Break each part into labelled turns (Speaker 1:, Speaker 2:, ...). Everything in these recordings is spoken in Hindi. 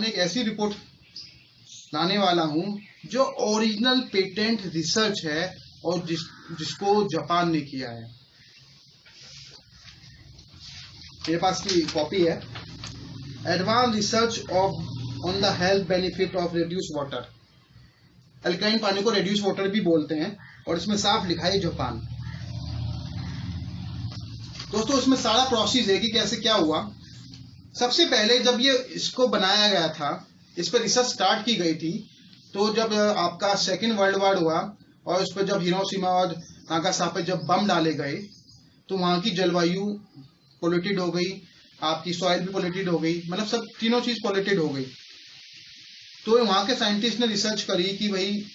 Speaker 1: सामने एक ऐसी रिपोर्ट लाने वाला हूं जो ओरिजिनल पेटेंट रिसर्च है और जिसको जापान ने किया है। मेरे पास की कॉपी है, advance research on the health benefit of reduce water. Alkaline पानी को रिड्यूस वाटर भी बोलते हैं और इसमें साफ लिखा है जापान। दोस्तों इसमें सारा प्रोसेस है कि कैसे क्या हुआ। सबसे पहले जब ये इसको बनाया गया था, इस पर रिसर्च स्टार्ट की गई थी, तो जब आपका सेकेंड वर्ल्ड वॉर हुआ और उस पर जब हिरोशिमा और नागासाकी जब बम डाले गए तो वहां की जलवायु पोल्यूटेड हो गई, आपकी सॉइल भी पोल्यूटेड हो गई, मतलब सब तीनों चीज पोल्यूटेड हो गई। तो वहां के साइंटिस्ट ने रिसर्च करी कि भाई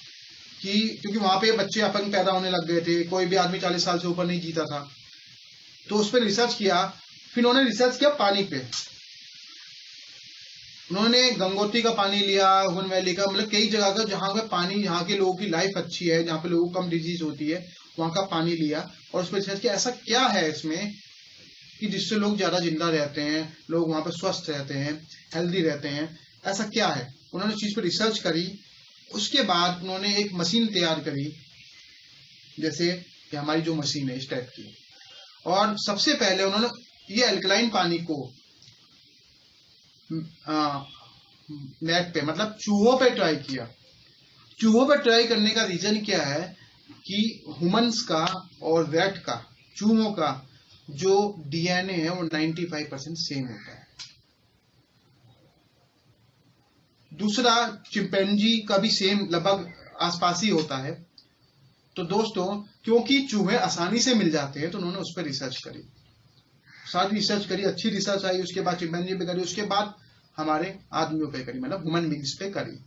Speaker 1: क्योंकि वहां पे बच्चे अपंग पैदा होने लग गए थे, कोई भी आदमी 40 साल से ऊपर नहीं जीता था, तो उस पर रिसर्च किया। फिर उन्होंने रिसर्च किया पानी पे। उन्होंने गंगोत्री का पानी लिया, हुन वैली का, मतलब कई जगह का जहाँ पे पानी, जहाँ के लोगों की लाइफ अच्छी है, जहाँ पे लोगों को कम डिजीज होती है, वहां का पानी लिया और उस पर रिसर्च किया ऐसा क्या है इसमें कि जिससे लोग ज्यादा जिंदा रहते हैं, लोग वहां पे स्वस्थ रहते हैं, हेल्दी रहते हैं, ऐसा क्या है। उन्होंने चीज पर रिसर्च करी। उसके बाद उन्होंने एक मशीन तैयार करी, जैसे कि हमारी जो मशीन है इस टाइप की। और सबसे पहले उन्होंने ये अल्कलाइन पानी को नेट पे, मतलब चूहों पे ट्राई किया। चूहों पे ट्राई करने का रीजन क्या है कि ह्यूमंस का और रैट का, चूहों का जो डीएनए है वो 95% सेम होता है। दूसरा, चिंपैंजी का भी सेम लगभग आसपास ही होता है। तो दोस्तों क्योंकि चूहे आसानी से मिल जाते हैं तो उन्होंने उस पर रिसर्च करी, सारी रिसर्च करी, अच्छी रिसर्च आई। उसके बाद चिंपैंजी पे करी, उसके बाद हमारे आदमियों पे करी, मतलब ह्यूमन बींग्स पे करी।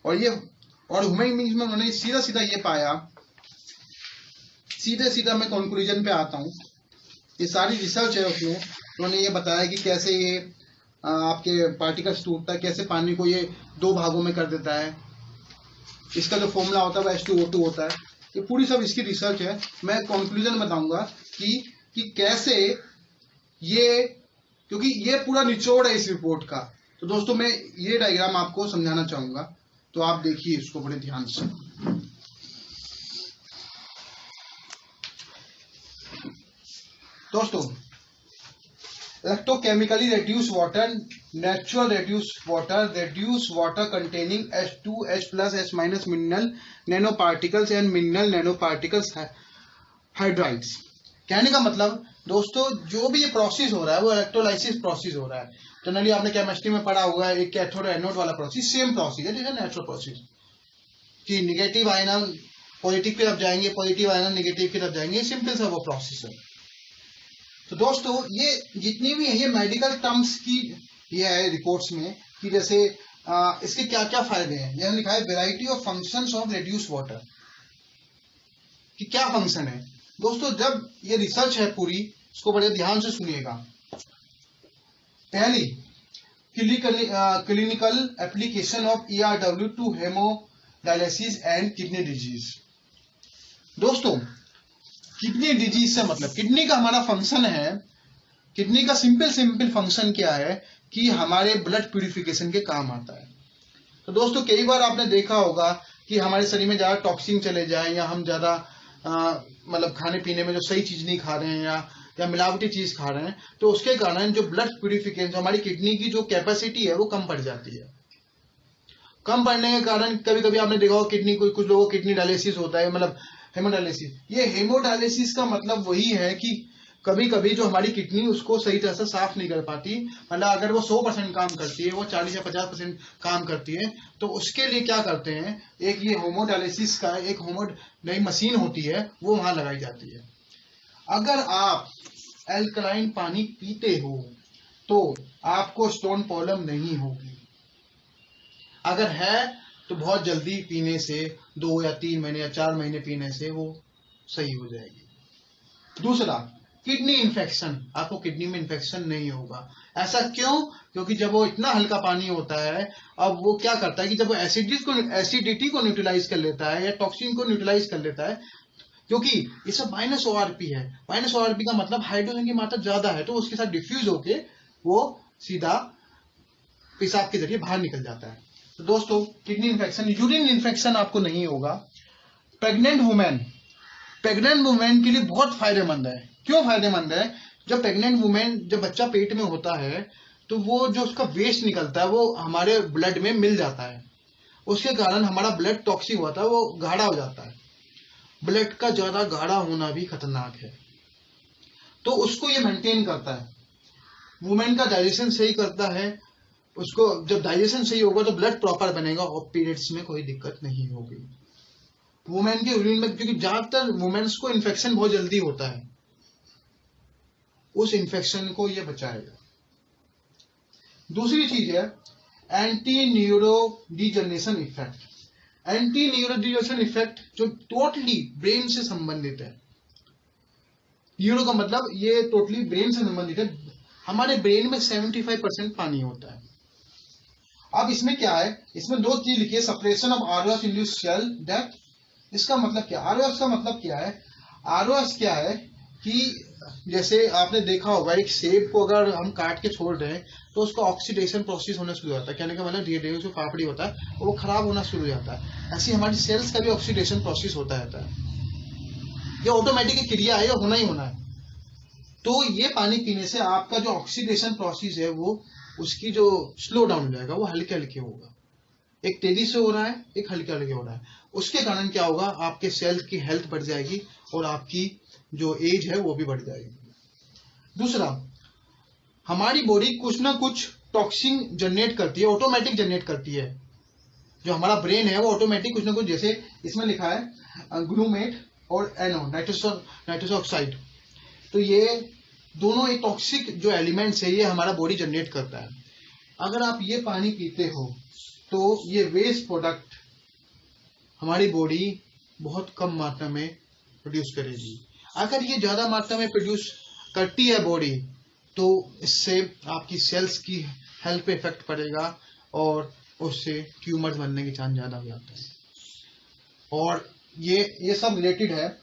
Speaker 1: और ह्यूमन बींग्स में उन्होंने सीधा सीधा ये पाया, सीधे सीधा मैं कंक्लूजन पे आता हूँ। ये सारी रिसर्च है, उसमें उन्होंने ये बताया कि कैसे ये आपके पार्टिकल्स टूटता है, कैसे पानी को ये 2 भागों में कर देता है, इसका जो फॉर्मूला होता है वो H2O2 होता है। ये पूरी सब इसकी रिसर्च है। मैं कंक्लूजन बताऊंगा कि कैसे ये, क्योंकि ये पूरा निचोड़ है इस रिपोर्ट का। तो दोस्तों मैं ये डायग्राम आपको समझाना चाहूंगा, तो आप देखिए इसको बड़े ध्यान से। दोस्तों electrochemically reduce water, natural reduce water containing H2, H plus, H minus mineral nanoparticles and mineral nanoparticles hydrides। कहने का मतलब दोस्तों जो भी ये प्रोसेस हो रहा है वो इलेक्ट्रोलाइसिस प्रोसेस हो रहा है। जनरली आपने केमिस्ट्री में पढ़ा होगा, एक कैथोड एनोड वाला प्रोसेस, सेम प्रोसेस है, जैसे नेचुरल प्रोसेस कि निगेटिव आयन पॉजिटिव की तरफ जाएंगे, पॉजिटिव आयन निगेटिव की तरफ जाएंगे, सिंपल सा वो प्रोसेस है। तो दोस्तों ये जितनी भी है ये मेडिकल टर्म्स की ये है रिपोर्ट्स में कि जैसे इसके क्या क्या फायदे हैं। यहाँ लिखा है variety of functions of reduce water, कि क्या फंक्शन है। दोस्तों जब ये रिसर्च है पूरी, इसको बड़े ध्यान से सुनिएगा। पहली, clinical application of ERW to hemodialysis and kidney disease. दोस्तों किडनी डिजीज से मतलब किडनी का हमारा फंक्शन है, किडनी का सिंपल फंक्शन क्या है कि हमारे ब्लड प्यूरिफिकेशन के काम आता है। तो दोस्तों कई बार आपने देखा होगा कि हमारे शरीर में ज्यादा टॉक्सिन चले जाए, या हम ज्यादा मतलब खाने पीने में जो सही चीज नहीं खा रहे हैं, या मिलावटी चीज खा रहे हैं, तो उसके कारण जो ब्लड प्यूरिफिकेशन, हमारी किडनी की जो कैपेसिटी है वो कम पड़ जाती है। कम पड़ने के कारण कभी कभी आपने देखा होगा किडनी, कुछ लोगों को किडनी डायलिसिस होता है, मतलब हेमोडायलिसिस। ये हेमोडायलिसिस का मतलब वही है कि कभी कभी जो हमारी किडनी उसको सही तरह से साफ नहीं कर पाती, मतलब अगर वो 100% काम करती है, वो 40 या 50% काम करती है, तो उसके लिए क्या करते हैं, एक ये हेमोडायलिसिस का एक नई मशीन होती है, वो वहां लगाई जाती है। अगर आप एल्कलाइन पानी पीते हो तो आपको स्टोन प्रॉब्लम नहीं होगी। अगर है तो बहुत जल्दी पीने से 2 या 3 महीने या 4 महीने पीने से वो सही हो जाएगी। दूसरा, किडनी इन्फेक्शन, आपको किडनी में इन्फेक्शन नहीं होगा। ऐसा क्यों? क्योंकि जब वो इतना हल्का पानी होता है, अब वो क्या करता है कि जब वो एसिडिटी को न्यूट्रलाइज कर लेता है या टॉक्सिन को न्यूट्रलाइज कर लेता है, क्योंकि ये सब -ORP है। -ORP का मतलब हाइड्रोजन की मात्रा ज्यादा है, तो उसके साथ डिफ्यूज होके वो सीधा पेशाब के जरिए बाहर निकल जाता है। तो दोस्तों किडनी इन्फेक्शन, यूरिन इन्फेक्शन आपको नहीं होगा। प्रेग्नेंट वुमेन के लिए बहुत फायदेमंद है। क्यों फायदेमंद है? जब प्रेग्नेंट वुमेन, जब बच्चा पेट में होता है तो वो जो उसका वेस्ट निकलता है वो हमारे ब्लड में मिल जाता है, उसके कारण हमारा ब्लड टॉक्सिक होता है, वो गाढ़ा हो जाता है। ब्लड का ज्यादा गाढ़ा होना भी खतरनाक है, तो उसको ये मेंटेन करता है। वुमेन का डाइजेशन सही करता है, उसको जब डाइजेशन सही होगा तो ब्लड प्रॉपर बनेगा और पीरियड्स में कोई दिक्कत नहीं होगी। वुमेन के यूरिन में, क्योंकि ज्यादातर वुमेन्स को इन्फेक्शन बहुत जल्दी होता है, उस इन्फेक्शन को ये बचाएगा। दूसरी चीज है anti neurodegeneration effect. Anti neurodegeneration effect जो टोटली ब्रेन से संबंधित है। न्यूरो का मतलब ये टोटली ब्रेन से संबंधित है। हमारे ब्रेन में 75% पानी होता है। अब इसमें क्या है, इसमें दो चीज लिखी है, suppression of ROS induced cell death. इसका मतलब क्या, आरओएस का मतलब क्या है? आरओएस क्या है कि जैसे आपने देखा होगा एक सेब को अगर हम काट के छोड़ रहे हैं तो उसका ऑक्सीडेशन प्रोसेस होना शुरू हो जाता है। कहने का मतलब धीरे धीरे जो पापड़ी होता है वो खराब होना शुरू हो जाता है। ऐसे हमारी सेल्स का भी ऑक्सीडेशन प्रोसेस होता रहता है। ये ऑटोमेटिक क्रिया है, ये होना ही होना है। तो ये पानी पीने से आपका जो ऑक्सीडेशन प्रोसेस है वो उसकी जो स्लो डाउन हो जाएगा, वो हल्के हल्के होगा। एक तेजी से हो रहा है, एक हल्के हल्के हो रहा है। उसके कारण क्या होगा, आपके सेल्स की हेल्थ बढ़ जाएगी और आपकी जो एज है वो भी बढ़ जाएगी। दूसरा, हमारी बॉडी कुछ ना कुछ टॉक्सिन जनरेट करती है, ऑटोमेटिक जनरेट करती है। जो हमारा ब्रेन है वो ऑटोमेटिक कुछ ना कुछ, जैसे इसमें लिखा है ग्लूमेट और एनो नाइट्रस ऑक्साइड, तो ये दोनों एक टॉक्सिक जो एलिमेंट्स है ये हमारा बॉडी जनरेट करता है। अगर आप ये पानी पीते हो तो ये वेस्ट प्रोडक्ट हमारी बॉडी बहुत कम मात्रा में प्रोड्यूस करेगी। अगर ये ज्यादा मात्रा में प्रोड्यूस करती है बॉडी तो इससे आपकी सेल्स की हेल्थ पे इफेक्ट पड़ेगा और उससे ट्यूमर बनने के चांस ज्यादा हो जाता है। और ये सब रिलेटेड है।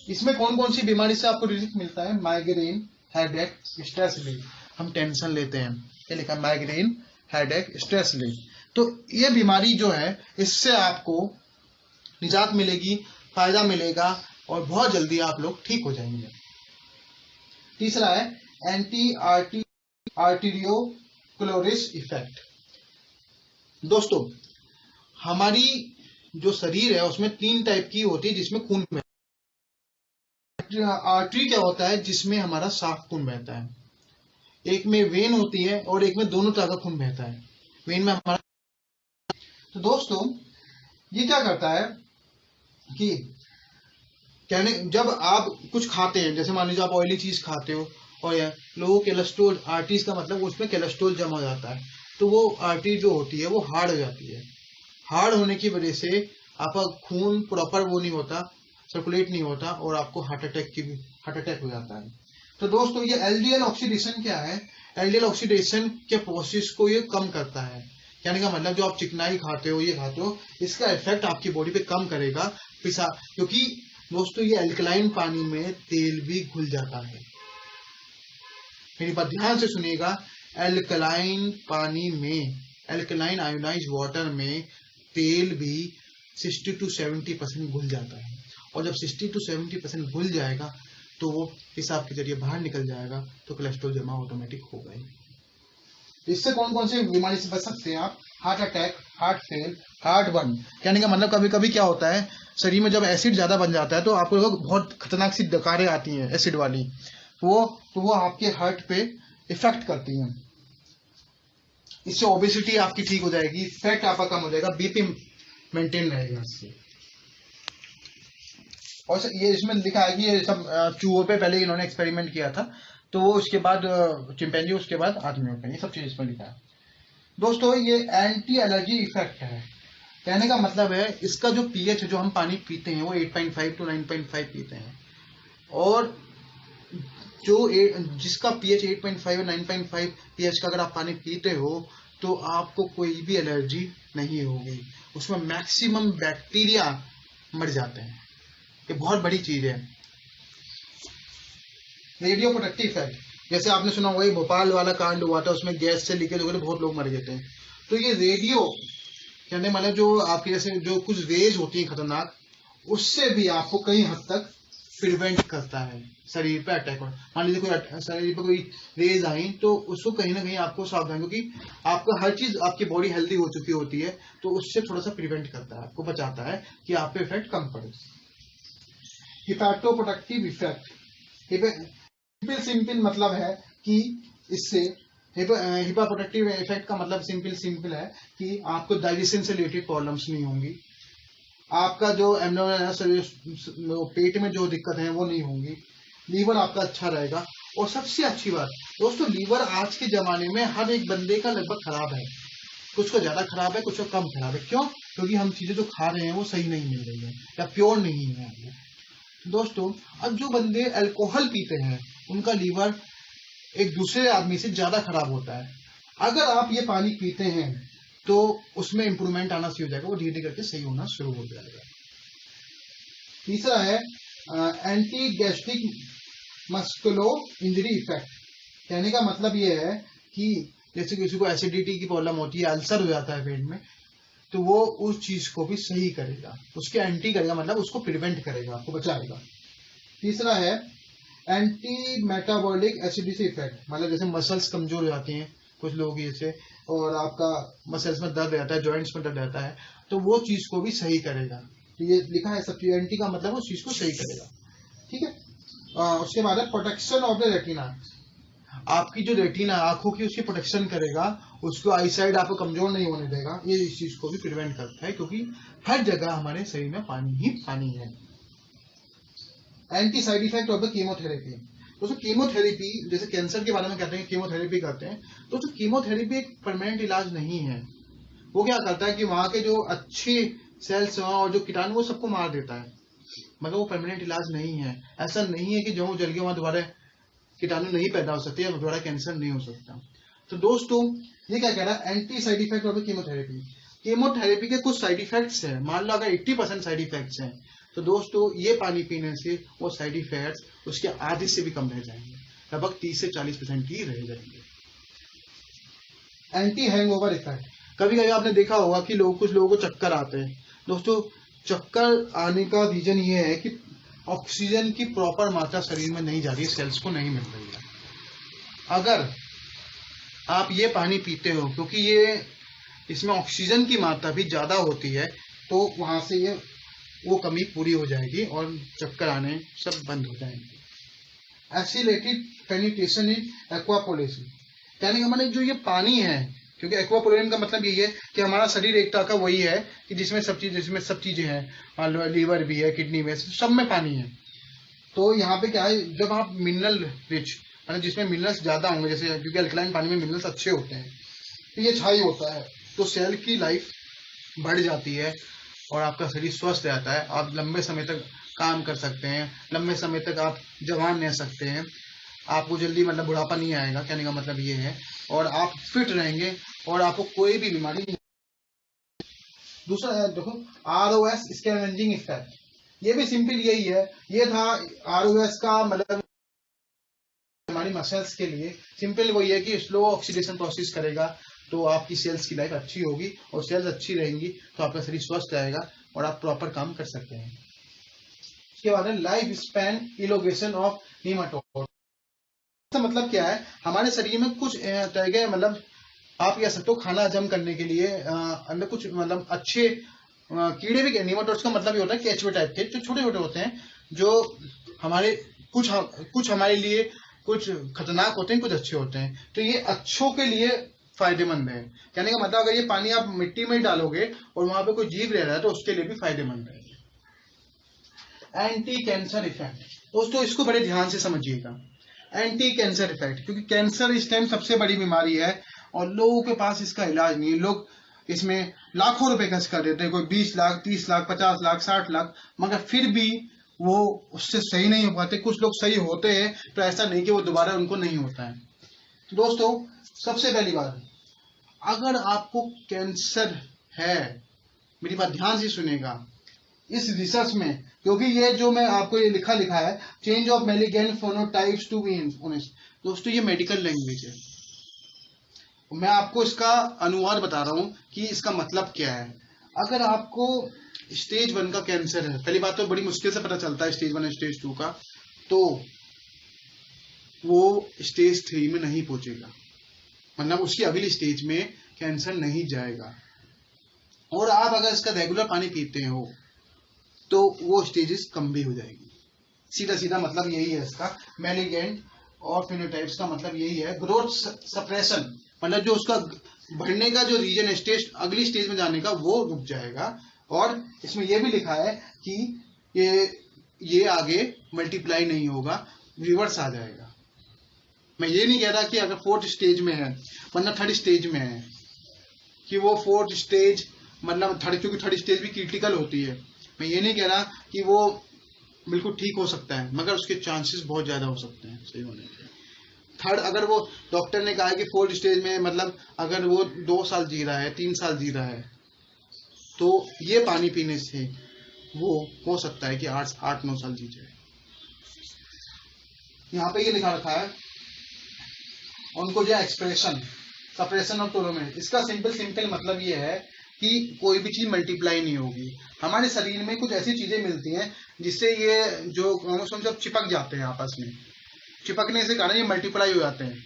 Speaker 1: इसमें कौन कौन सी बीमारी से आपको रिलीफ मिलता है? Migraine, headache, stress relief. हम टेंशन लेते हैं, ये लिखा है माइग्रेन, हेडेक, स्ट्रेस रिलीफ। तो ये बीमारी जो है इससे आपको निजात मिलेगी, फायदा मिलेगा और बहुत जल्दी आप लोग ठीक हो जाएंगे। तीसरा है एंटी आर्टेरियोस्क्लेरोसिस इफेक्ट। दोस्तों हमारी जो शरीर है उसमें 3 टाइप की होती है जिसमें खून में, आर्टरी क्या होता है जिसमें हमारा साफ खून बहता है, एक में वेन होती है और एक में दोनों तरह का खून बहता है। वेन में हमारा, तो दोस्तों ये क्या करता है कि कहने, जब आप कुछ खाते हैं, जैसे मान लीजिए आप ऑयली चीज खाते हो और लोगों कोलेस्ट्रोल, आर्टरीज का मतलब उसमें कोलेस्ट्रोल जमा हो जाता है, तो वो आर्टरी जो होती है वो हार्ड हो जाती है। हार्ड होने की वजह से आपका खून प्रॉपर वो नहीं होता, सर्कुलेट नहीं होता और आपको हार्ट अटैक हो जाता है। तो दोस्तों ये एलडीएल ऑक्सीडेशन क्या है? एलडीएल ऑक्सीडेशन के प्रोसेस को ये कम करता है। कहने का मतलब जो आप चिकनाई खाते हो, ये खाते हो, इसका इफेक्ट आपकी बॉडी पे कम करेगा क्योंकि दोस्तों ये एल्कलाइन पानी में तेल भी घुल जाता है। मेरी बात ध्यान से सुनिएगा, एल्कलाइन पानी में, एल्कलाइन आयोनाइज्ड वाटर में तेल भी 60 to 70% घुल जाता है। और जब 60 to 70% घुल जाएगा तो वो पेशाब के जरिए बाहर निकल जाएगा, तो कोलेस्ट्रॉल जमा ऑटोमेटिक होगा ही। इससे कौन कौन से बीमारी से बच सकते हैं आप? Heart attack, heart fail, heart burn. कहने का मतलब कभी कभी क्या होता है, शरीर में जब एसिड ज्यादा बन जाता है तो आपको बहुत खतरनाक सी डकारें आती हैं एसिड वाली, वो आपके हार्ट पे इफेक्ट करती हैं। इससे ओबेसिटी आपकी ठीक हो जाएगी, फैट आपका कम हो जाएगा, बीपी मेंटेन रहेगा इससे। और ये इसमें लिखा है कि ये सब चूहों पे पहले इन्होंने एक्सपेरिमेंट किया था, तो वो उसके बाद चिंपैंजी, उसके बाद आदमियों पे, ये सब चीज इसमें लिखा है। दोस्तों ये एंटी एलर्जी इफेक्ट है। कहने का मतलब है इसका जो पीएच है, जो हम पानी पीते हैं वो 8.5 to 9.5 पीते हैं, और जो जिसका पीएच 8.5 और 9.5 पीएच का अगर आप पानी पीते हो तो आपको कोई भी एलर्जी नहीं होगी। उसमें मैक्सिमम बैक्टीरिया मर जाते हैं। ये बहुत बड़ी चीज है। Radio protective effect. जैसे आपने सुना वही भोपाल वाला कांड हुआ था, उसमें गैस से लीकेज हो गई, बहुत लोग मर गए थे। तो ये रेडियो कहने मतलब जो आपके जैसे जो कुछ रेज होती है खतरनाक, उससे भी आपको कई हद तक प्रिवेंट करता है शरीर पे अटैक हो। मान लीजिए कोई शरीर पे कोई रेज आई तो उसको कहीं ना कहीं आपको सावधान, क्योंकि आपका हर चीज आपकी बॉडी हेल्दी हो चुकी होती है, तो उससे थोड़ा सा प्रिवेंट करता है, आपको बचाता है कि आप पे इफेक्ट कम पड़े। हिपैटोप्रोटेक्टिव इफेक्ट सिंपल मतलब है कि इससे हिपैटोप्रोटेक्टिव इफेक्ट का मतलब सिंपल है कि आपको डाइजेशन से रिलेटेड प्रॉब्लम्स नहीं होंगी, आपका जो एब्डोमेन पेट में जो दिक्कत है वो नहीं होंगी, लीवर आपका अच्छा रहेगा। और सबसे अच्छी बात दोस्तों, लीवर आज के जमाने में हर एक बंदे का लगभग खराब है, कुछ को ज्यादा खराब है, कुछ को कम खराब है। क्यों? क्योंकि हम चीजें जो खा रहे हैं वो सही नहीं मिल रही है या प्योर नहीं है। दोस्तों अब जो बंदे अल्कोहल पीते हैं उनका लीवर एक दूसरे आदमी से ज्यादा खराब होता है। अगर आप ये पानी पीते हैं तो उसमें इंप्रूवमेंट आना शुरू हो जाएगा, वो धीरे धीरे करके सही होना शुरू हो जाएगा। तीसरा है एंटी गैस्ट्रिक मस्कुलो इंजरी इफेक्ट। कहने का मतलब ये है कि जैसे किसी को एसिडिटी की प्रॉब्लम होती है, अल्सर हो जाता है पेट में, तो वो उस चीज को भी सही करेगा, उसके एंटी करेगा, मतलब उसको प्रिवेंट करेगा, आपको बचाएगा। तीसरा है एंटी मेटाबॉलिक एसिडिटी इफेक्ट, मतलब जैसे मसल्स कमजोर हो जाती हैं कुछ लोगों की जैसे, और आपका मसल्स में दर्द रहता है, जॉइंट्स में दर्द रहता है, तो वो चीज को भी सही करेगा। तो ये लिखा है सब, एंटी का मतलब उस चीज को सही करेगा। ठीक है। उसके बाद है प्रोटेक्शन ऑफ द रेटिना। आपकी जो रेटिना आंखों की उसकी प्रोटेक्शन करेगा, उसको आई साइड आपको कमजोर नहीं होने देगा, ये इस चीज को भी प्रिवेंट करता है, क्योंकि हर जगह हमारे शरीर में पानी ही पानी है। Anti side effect of the chemotherapy. दोस्तों कीमोथेरेपी जैसे कैंसर के बारे में कहते हैं कीमोथेरेपी करते हैं, दोस्तों कीमोथेरेपी एक परमानेंट इलाज नहीं है। वो क्या करता है कि वहां के जो अच्छे सेल्स और जो कीटाणु वो सबको मार देता है, मगर वो परमानेंट इलाज नहीं है। ऐसा नहीं है कि जो जल गया वहां दोबारा कीटाणु नहीं पैदा हो सकते या दोबारा कैंसर नहीं हो सकता। तो दोस्तों ये क्या कह रहा है, anti side effect of chemotherapy. Chemotherapy के कुछ साइड इफेक्ट्स हैं, मान लो अगर 80% साइड इफेक्ट्स हैं, तो दोस्तों ये पानी पीने से वो साइड इफेक्ट्स उसके आधे से भी कम रह जाएंगे, लगभग 30 से 40% ही रह जाएंगे। Anti hangover effect. कभी कभी आपने देखा होगा कि कुछ लोगों को चक्कर आते हैं। दोस्तों चक्कर आने का रीजन ये है कि ऑक्सीजन की प्रॉपर मात्रा शरीर में नहीं जा रही है, सेल्स को नहीं मिल रही है। अगर आप ये पानी पीते हो, क्योंकि ये इसमें ऑक्सीजन की मात्रा भी ज्यादा होती है, तो वहां से ये वो कमी पूरी हो जाएगी और चक्कर आने सब बंद हो जाएंगे। एसिलेटेड पेनिट्रेशन इन एक्वापोलेशन। कहने का मतलब जो ये पानी है, क्योंकि एक्वापोलेशन का मतलब यही है कि हमारा शरीर एक तरह का वही है कि जिसमें सब चीजें हैं, लीवर भी है, किडनी में, सब में पानी है। तो यहाँ पे क्या है, जब आप मिनरल रिच मतलब जिसमें मिनरल्स ज्यादा होंगे, जैसे क्योंकि अल्कलाइन पानी में मिनरल्स अच्छे होते हैं, तो ये छाई होता है, तो सेल की लाइफ बढ़ जाती है और आपका शरीर स्वस्थ रहता है। आप लंबे समय तक काम कर सकते हैं, लंबे समय तक आप जवान रह सकते हैं, आपको जल्दी मतलब बुढ़ापा नहीं आएगा, कहने का मतलब ये है, और आप फिट रहेंगे और आपको कोई भी बीमारी नहीं। दूसरा देखो ROS स्कैवेंजिंग इफेक्ट, ये भी सिंपल यही है। ये था ROS का मतलब हमारी मसल्स के लिए सिंपल वही है कि स्लो ऑक्सीडेशन प्रोसेस करेगा, तो आपकी सेल्स की लाइफ अच्छी होगी, और सेल्स अच्छी रहेंगी तो आपका शरीर स्वस्थ रहेगा और आप प्रॉपर काम कर सकते हैं। उसके बाद है लाइफ स्पैन इलोगेशन ऑफ नीमाटोड। मतलब क्या है, हमारे शरीर में कुछ तरह के मतलब आप कह सकते हो खाना हजम करने के लिए अंदर कुछ मतलब अच्छे कीड़े भी, नीमाटोड्स का मतलब ये होता है केचुए टाइप के, जो छोटे छोटे होते हैं, जो हमारे कुछ हमारे लिए कुछ खतरनाक होते हैं, कुछ अच्छे होते हैं। तो ये अच्छों के लिए फायदेमंद है। कहने का मतलब अगर ये पानी आप मिट्टी में ही डालोगे और वहां पे कोई जीव रह रहा है तो उसके लिए भी फायदेमंद है। एंटी कैंसर इफेक्ट, दोस्तों इसको बड़े ध्यान से समझिएगा। एंटी कैंसर इफेक्ट, क्योंकि कैंसर इस टाइम सबसे बड़ी बीमारी है और लोगों के पास इसका इलाज नहीं है। लोग इसमें लाखों रुपए खर्च कर देते हैं, कोई 20 लाख, 30 लाख, 50 लाख, 60 लाख, मगर फिर भी वो उससे सही नहीं हो पाते। कुछ लोग सही होते हैं तो ऐसा नहीं कि वो दोबारा उनको नहीं होता है। तो दोस्तों सबसे पहली बात, अगर आपको कैंसर है, मेरी बात ध्यान से सुनेगा, इस रिसर्च में, क्योंकि ये जो मैं आपको ये लिखा है change of malignant phenotypes to be honest, दोस्तों ये मेडिकल लैंग्वेज है, मैं आपको इसका अनुवाद बता रहा हूं कि इसका मतलब क्या है। अगर आपको स्टेज 1 का कैंसर है, पहली बात तो बड़ी मुश्किल से पता चलता है स्टेज 1 स्टेज 2 का, तो वो स्टेज 3 में नहीं पहुंचेगा, मतलब उसकी अगली स्टेज में कैंसर नहीं जाएगा। और आप अगर इसका रेगुलर पानी पीते हो तो वो स्टेजेस कम भी हो जाएगी। सीधा सीधा मतलब यही है इसका। मैलिग्नेंट और फिनोटाइप्स का मतलब यही है। ग्रोथ सप्रेशन मतलब जो उसका बढ़ने का जो रीजन है, स्टेज अगली स्टेज में जाने का, वो रुक जाएगा। और इसमें यह भी लिखा है कि ये आगे मल्टीप्लाई नहीं होगा, रिवर्स आ जाएगा। मैं ये नहीं कह रहा कि अगर 4th स्टेज में है वरना 3rd स्टेज में है कि वो 4th स्टेज मतलब क्योंकि 3rd स्टेज भी क्रिटिकल होती है, मैं ये नहीं कह रहा कि वो बिल्कुल ठीक हो सकता है, मगर उसके चांसेस बहुत ज्यादा हो सकते हैं सही होने के। 3rd अगर वो डॉक्टर ने कहा है कि 4th स्टेज में मतलब अगर वो 2 साल जी रहा है, 3 साल जी रहा है, तो ये पानी पीने से वो हो सकता है कि 8-9 साल जी जाए। यहाँ पे ये लिखा रखा है उनको जो एक्सप्रेशन सप्रेशन ऑफ टोलोमेरेज, इसका सिंपल मतलब ये है कि कोई भी चीज मल्टीप्लाई नहीं होगी। हमारे शरीर में कुछ ऐसी चीजें मिलती हैं जिससे ये जो क्रोमोसोम जब चिपक जाते हैं आपस में, चिपकने से कारण ये मल्टीप्लाई हो जाते हैं,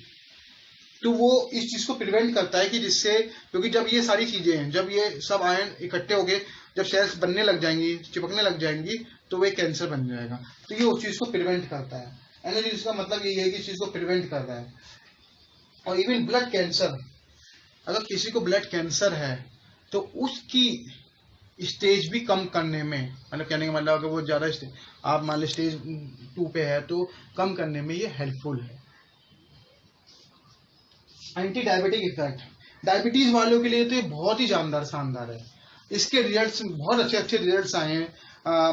Speaker 1: तो वो इस चीज को प्रिवेंट करता है कि जिससे, क्योंकि जब ये सारी चीजें हैं, जब ये सब आयन इकट्ठे होके जब सेल्स बनने लग जाएंगी, चिपकने लग जाएंगी, तो वो कैंसर बन जाएगा। तो ये उस चीज को प्रिवेंट करता है। एनर्जी का मतलब यही है कि इस चीज को प्रिवेंट कर रहा है। और इवन ब्लड कैंसर, अगर किसी को ब्लड कैंसर है तो उसकी स्टेज भी कम करने में, मतलब कहने का मतलब अगर वो ज्यादा आप मान लो स्टेज 2 पे है तो कम करने में ये हेल्पफुल है। एंटी डायबिटिक इफेक्ट, डायबिटीज वालों के लिए तो ये बहुत ही शानदार है। इसके रिजल्ट्स बहुत अच्छे रिजल्ट्स आए हैं।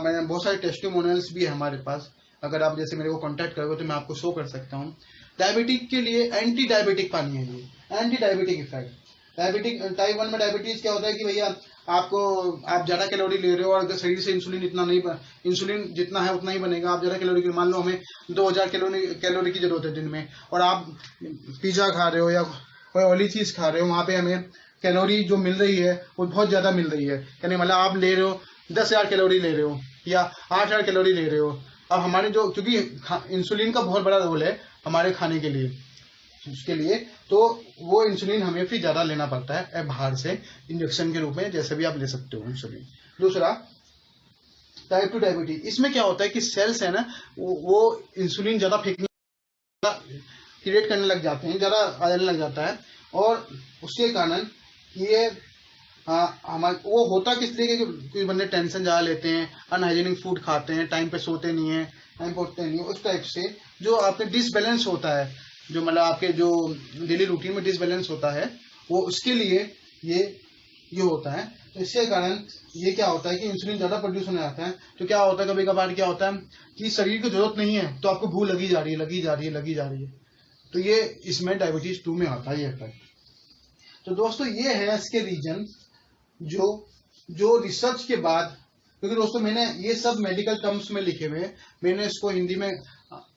Speaker 1: मैंने बहुत सारे टेस्टिमोनियल्स भी है हमारे पास, अगर आप जैसे मेरे को कांटेक्ट करोगे तो मैं आपको शो कर सकता हूँ। डायबिटिक के लिए एंटी डायबिटिक पानी है ये, anti diabetic effect. Diabetic type 1 में डायबिटीज क्या होता है कि भैया आप ज्यादा कैलोरी ले रहे हो और शरीर से इंसुलिन इंसुलिन जितना है उतना ही बनेगा। आप ज्यादा कैलोरी, मान लो हमें 2000 कैलोरी की जरूरत है दिन में, और आप पिज्जा खा रहे हो या कोई ऑयली चीज खा रहे हो, वहां पे हमें कैलोरी जो मिल रही है वो बहुत ज्यादा मिल रही है। यानी मतलब आप ले रहे हो 10,000 कैलोरी ले रहे हो या 8,000 कैलोरी ले रहे हो। अब हमारे जो, क्योंकि इंसुलिन का बहुत बड़ा रोल है हमारे खाने के लिए, उसके लिए तो वो इंसुलिन हमें फिर ज्यादा लेना पड़ता है बाहर से इंजेक्शन के रूप में, जैसे भी आप ले सकते हो इंसुलिन। दूसरा टाइप 2 डायबिटीज, इसमें क्या होता है कि सेल्स है ना वो इंसुलिन ज्यादा फेंकने क्रिएट करने लग जाते हैं, ज्यादा आने लग जाता है, और उसके कारण ये हमारे वो होता किस लिए कि कुछ बंदे टेंशन ज्यादा लेते हैं, अनहाइजीनिक फूड खाते हैं, टाइम पे सोते नहीं है, टाइम पे उठते नहीं है, उस टाइप से जो आपके डिसबैलेंस होता है, जो मतलब आपके जो डेली रूटीन में डिसबैलेंस होता है, वो उसके लिए ये होता है। तो इसके कारण ये क्या होता है कि इंसुलिन ज्यादा प्रोड्यूस होने आता है। तो क्या होता है कभी कभार क्या होता है कि शरीर को जरूरत नहीं है तो आपको भूख लगी जा रही है। तो ये इसमें डायबिटीज 2 में आता है ये इफेक्ट। तो दोस्तों ये है इसके रीजन जो रिसर्च के बाद, क्योंकि दोस्तों मैंने ये सब मेडिकल टर्म्स में लिखे हुए, मैंने इसको हिंदी में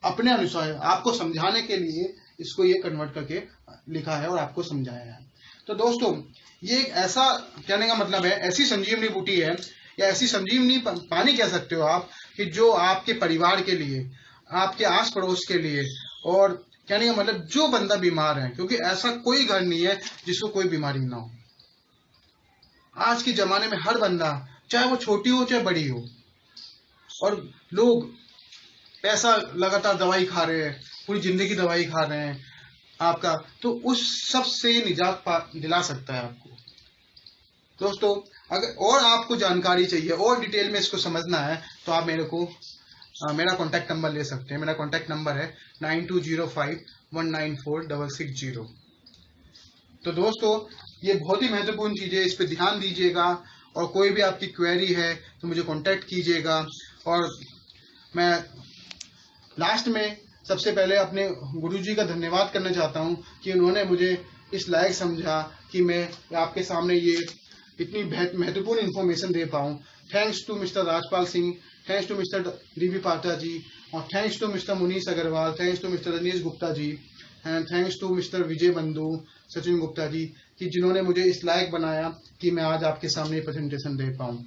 Speaker 1: अपने अनुसार आपको समझाने के लिए इसको ये कन्वर्ट करके लिखा है और आपको समझाया है। तो दोस्तों ये एक ऐसा, कहने का मतलब है ऐसी संजीवनी बूटी है या ऐसी संजीवनी पानी कह सकते हो आप, कि जो आपके परिवार के लिए, आपके आस पड़ोस के लिए, और कहने का मतलब जो बंदा बीमार है, क्योंकि ऐसा कोई घर नहीं है जिसको कोई बीमारी ना हो। आज के जमाने में हर बंदा, चाहे वो छोटी हो चाहे बड़ी हो, और लोग पैसा लगातार दवाई खा रहे हैं, पूरी जिंदगी दवाई खा रहे हैं आपका, तो उस सब से ये निजात दिला सकता है आपको। दोस्तों अगर और आपको जानकारी चाहिए और डिटेल में इसको समझना है तो आप मेरा कॉन्टैक्ट नंबर ले सकते हैं। मेरा कॉन्टैक्ट नंबर है 9205194660। तो दोस्तों ये बहुत ही महत्वपूर्ण चीज है, इस पे ध्यान दीजिएगा, और कोई भी आपकी क्वेरी है तो मुझे कांटेक्ट कीजिएगा। और मैं लास्ट में सबसे पहले अपने गुरुजी का धन्यवाद करना चाहता हूं कि उन्होंने मुझे इस लायक समझा कि मैं आपके सामने ये इतनी महत्वपूर्ण इन्फॉर्मेशन दे पाऊं। Thanks to mister Rajpal Singh, thanks to mister DB Patha ji, और thanks to mister Munish Agarwal, thanks to mister Rajneesh Gupta ji, and thanks to mister Vijay Bandhu Sachin Gupta ji कि जिन्होंने मुझे इस लायक बनाया कि मैं आज आपके सामने प्रेजेंटेशन दे पाऊं।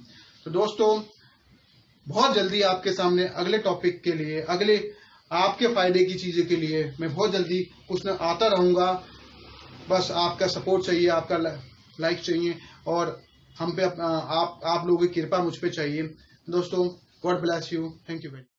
Speaker 1: तो दोस्तों बहुत जल्दी आपके सामने अगले टॉपिक के लिए, अगले आपके फायदे की चीजें के लिए मैं बहुत जल्दी कुछ न आता रहूंगा। बस आपका सपोर्ट चाहिए, आपका लाइक चाहिए और हम पे आप लोगों की कृपा मुझ पे चाहिए। दोस्तों God bless you, thank you very much.